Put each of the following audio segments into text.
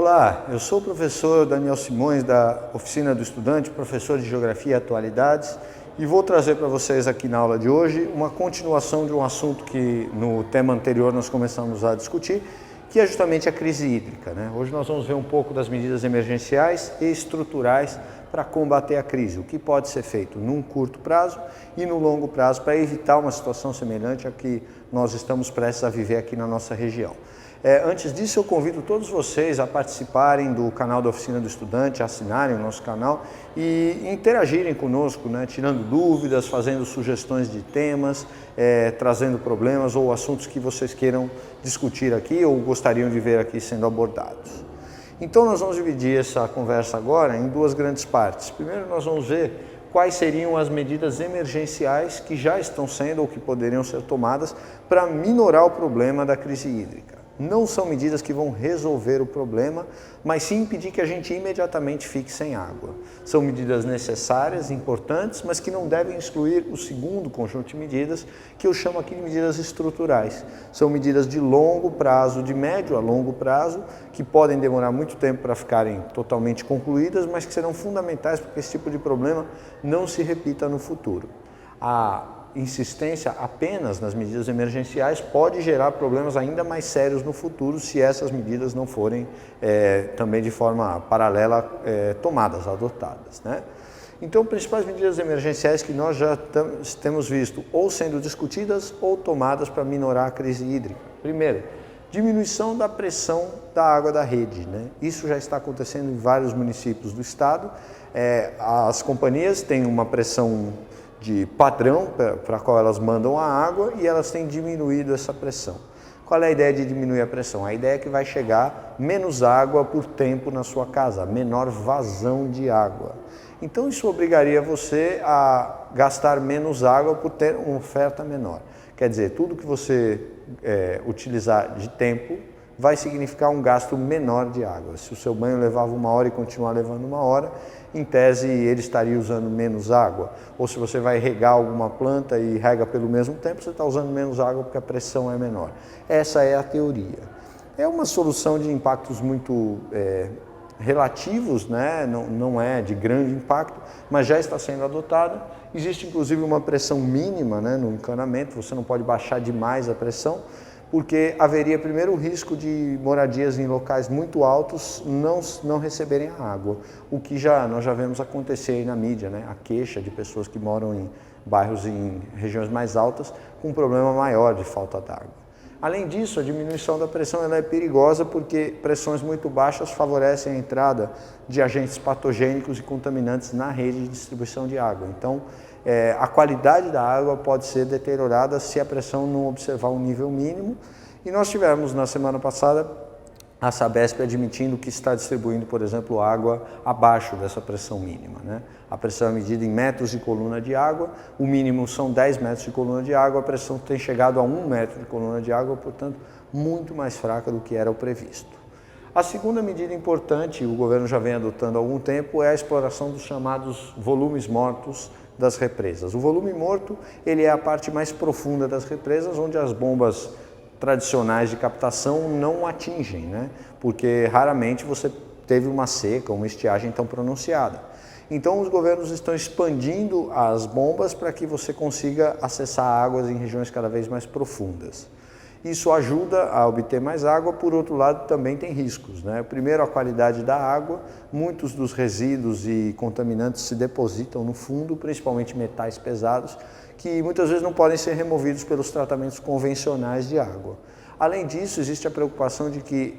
Olá, eu sou o professor Daniel Simões da Oficina do Estudante, professor de Geografia e Atualidades, e vou trazer para vocês aqui na aula de hoje uma continuação de um assunto que no tema anterior nós começamos a discutir, que é justamente a crise hídrica, né? Hoje nós vamos ver um pouco das medidas emergenciais e estruturais para combater a crise, o que pode ser feito num curto prazo e no longo prazo para evitar uma situação semelhante à que nós estamos prestes a viver aqui na nossa região. Antes disso, eu convido todos vocês a participarem do canal da Oficina do Estudante, a assinarem o nosso canal e interagirem conosco, né, tirando dúvidas, fazendo sugestões de temas, trazendo problemas ou assuntos que vocês queiram discutir aqui ou gostariam de ver aqui sendo abordados. Então nós vamos dividir essa conversa agora em duas grandes partes. Primeiro nós vamos ver quais seriam as medidas emergenciais que já estão sendo ou que poderiam ser tomadas para minorar o problema da crise hídrica. Não são medidas que vão resolver o problema, mas sim impedir que a gente imediatamente fique sem água. São medidas necessárias, importantes, mas que não devem excluir o segundo conjunto de medidas, que eu chamo aqui de medidas estruturais. São medidas de longo prazo, de médio a longo prazo, que podem demorar muito tempo para ficarem totalmente concluídas, mas que serão fundamentais para que esse tipo de problema não se repita no futuro. A insistência apenas nas medidas emergenciais pode gerar problemas ainda mais sérios no futuro se essas medidas não forem também de forma paralela tomadas, adotadas, né? Então, principais medidas emergenciais que nós já temos visto ou sendo discutidas ou tomadas para minorar a crise hídrica. Primeiro, diminuição da pressão da água da rede, né? Isso já está acontecendo em vários municípios do estado. As companhias têm uma pressão de padrão para a qual elas mandam a água e elas têm diminuído essa pressão. Qual é a ideia de diminuir a pressão? A ideia é que vai chegar menos água por tempo na sua casa, menor vazão de água. Então isso obrigaria você a gastar menos água por ter uma oferta menor. Quer dizer, tudo que você utilizar de tempo vai significar um gasto menor de água. Se o seu banho levava 1 hora e continuar levando 1 hora, em tese ele estaria usando menos água. Ou se você vai regar alguma planta e rega pelo mesmo tempo, você está usando menos água porque a pressão é menor. Essa é a teoria. É uma solução de impactos muito relativos, né? Não é de grande impacto, mas já está sendo adotada. Existe inclusive uma pressão mínima, né, no encanamento, você não pode baixar demais a pressão, porque haveria primeiro o risco de moradias em locais muito altos não receberem a água, o que nós já vemos acontecer aí na mídia, né? A queixa de pessoas que moram em bairros em regiões mais altas com um problema maior de falta d'água. Além disso, a diminuição da pressão ela é perigosa porque pressões muito baixas favorecem a entrada de agentes patogênicos e contaminantes na rede de distribuição de água. Então, a qualidade da água pode ser deteriorada se a pressão não observar um nível mínimo. E nós tivemos na semana passada a Sabesp admitindo que está distribuindo, por exemplo, água abaixo dessa pressão mínima, né? A pressão é medida em metros de coluna de água, o mínimo são 10 metros de coluna de água, a pressão tem chegado a 1 metro de coluna de água, portanto, muito mais fraca do que era o previsto. A segunda medida importante, o governo já vem adotando há algum tempo, é a exploração dos chamados volumes mortos das represas. O volume morto, ele é a parte mais profunda das represas, onde as bombas tradicionais de captação não atingem, né? Porque raramente você teve uma seca, uma estiagem tão pronunciada. Então os governos estão expandindo as bombas para que você consiga acessar águas em regiões cada vez mais profundas. Isso ajuda a obter mais água, por outro lado também tem riscos, né? Primeiro, a qualidade da água, muitos dos resíduos e contaminantes se depositam no fundo, principalmente metais pesados, que muitas vezes não podem ser removidos pelos tratamentos convencionais de água. Além disso, existe a preocupação de que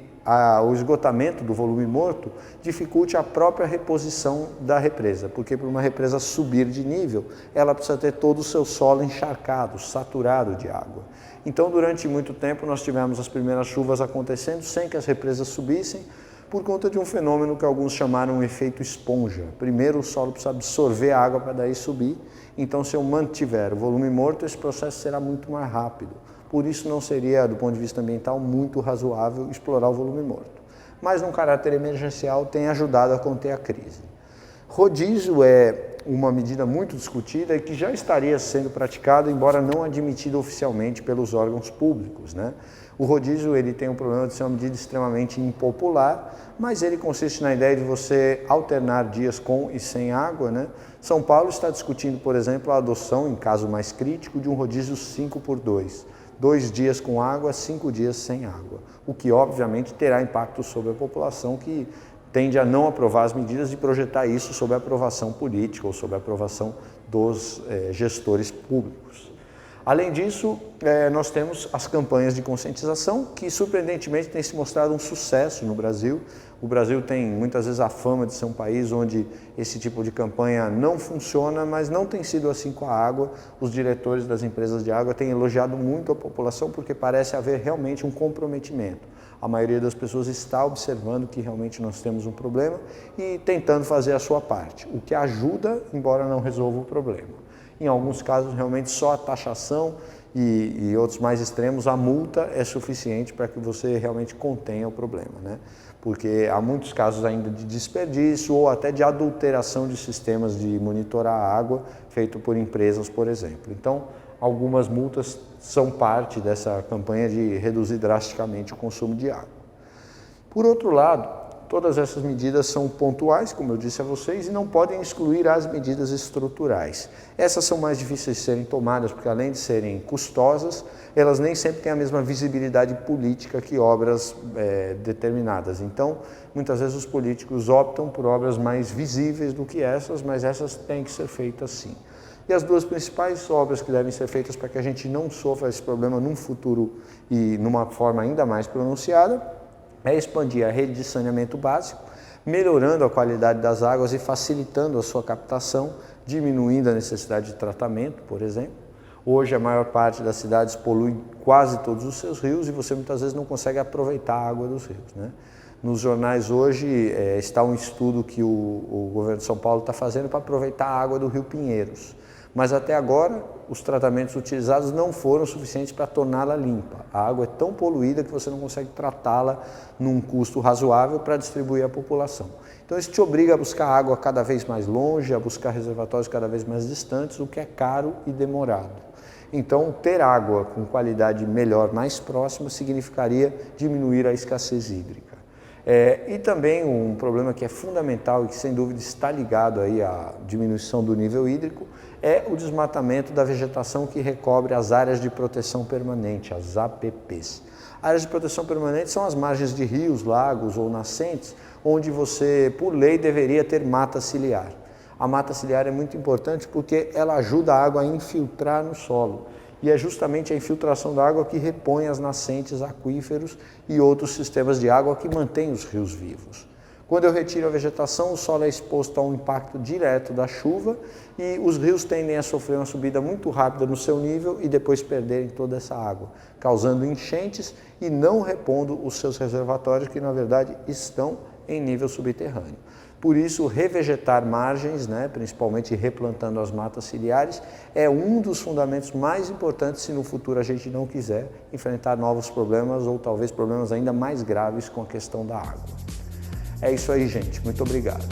o esgotamento do volume morto dificulte a própria reposição da represa, porque para uma represa subir de nível, ela precisa ter todo o seu solo encharcado, saturado de água. Então, durante muito tempo, nós tivemos as primeiras chuvas acontecendo sem que as represas subissem, por conta de um fenômeno que alguns chamaram um efeito esponja. Primeiro o solo precisa absorver a água para daí subir, então se eu mantiver o volume morto, esse processo será muito mais rápido. Por isso não seria, do ponto de vista ambiental, muito razoável explorar o volume morto. Mas, num caráter emergencial, tem ajudado a conter a crise. Rodízio é uma medida muito discutida e que já estaria sendo praticada, embora não admitida oficialmente pelos órgãos públicos, né? O rodízio ele tem um problema de ser uma medida extremamente impopular, mas ele consiste na ideia de você alternar dias com e sem água, né? São Paulo está discutindo, por exemplo, a adoção, em caso mais crítico, de um rodízio 5x2. 2 dias com água, 5 dias sem água, o que obviamente terá impacto sobre a população que tende a não aprovar as medidas e projetar isso sob a aprovação política ou sob a aprovação dos gestores públicos. Além disso, nós temos as campanhas de conscientização que surpreendentemente têm se mostrado um sucesso no Brasil. O Brasil tem muitas vezes a fama de ser um país onde esse tipo de campanha não funciona, mas não tem sido assim com a água. Os diretores das empresas de água têm elogiado muito a população porque parece haver realmente um comprometimento. A maioria das pessoas está observando que realmente nós temos um problema e tentando fazer a sua parte, o que ajuda, embora não resolva o problema. Em alguns casos, realmente, só a taxação e outros mais extremos, a multa é suficiente para que você realmente contenha o problema, né? Porque há muitos casos ainda de desperdício ou até de adulteração de sistemas de monitorar a água feito por empresas, por exemplo. Então, algumas multas são parte dessa campanha de reduzir drasticamente o consumo de água. Por outro lado, todas essas medidas são pontuais, como eu disse a vocês, e não podem excluir as medidas estruturais. Essas são mais difíceis de serem tomadas, porque além de serem custosas, elas nem sempre têm a mesma visibilidade política que obras determinadas. Então, muitas vezes os políticos optam por obras mais visíveis do que essas, mas essas têm que ser feitas sim. E as duas principais obras que devem ser feitas para que a gente não sofra esse problema num futuro e numa forma ainda mais pronunciada, é expandir a rede de saneamento básico, melhorando a qualidade das águas e facilitando a sua captação, diminuindo a necessidade de tratamento, por exemplo. Hoje a maior parte das cidades polui quase todos os seus rios e você muitas vezes não consegue aproveitar a água dos rios, né? Nos jornais hoje está um estudo que o governo de São Paulo está fazendo para aproveitar a água do Rio Pinheiros. Mas até agora, os tratamentos utilizados não foram suficientes para torná-la limpa. A água é tão poluída que você não consegue tratá-la num custo razoável para distribuir à população. Então isso te obriga a buscar água cada vez mais longe, a buscar reservatórios cada vez mais distantes, o que é caro e demorado. Então, ter água com qualidade melhor, mais próxima, significaria diminuir a escassez hídrica. E também um problema que é fundamental e que sem dúvida está ligado aí à diminuição do nível hídrico é o desmatamento da vegetação que recobre as áreas de proteção permanente, as APPs. Áreas de proteção permanente são as margens de rios, lagos ou nascentes, onde você, por lei, deveria ter mata ciliar. A mata ciliar é muito importante porque ela ajuda a água a infiltrar no solo. E é justamente a infiltração da água que repõe as nascentes, aquíferos e outros sistemas de água que mantêm os rios vivos. Quando eu retiro a vegetação, o solo é exposto a um impacto direto da chuva e os rios tendem a sofrer uma subida muito rápida no seu nível e depois perderem toda essa água, causando enchentes e não repondo os seus reservatórios que, na verdade, estão em nível subterrâneo. Por isso, revegetar margens, principalmente replantando as matas ciliares, é um dos fundamentos mais importantes se no futuro a gente não quiser enfrentar novos problemas ou talvez problemas ainda mais graves com a questão da água. É isso aí, gente. Muito obrigado.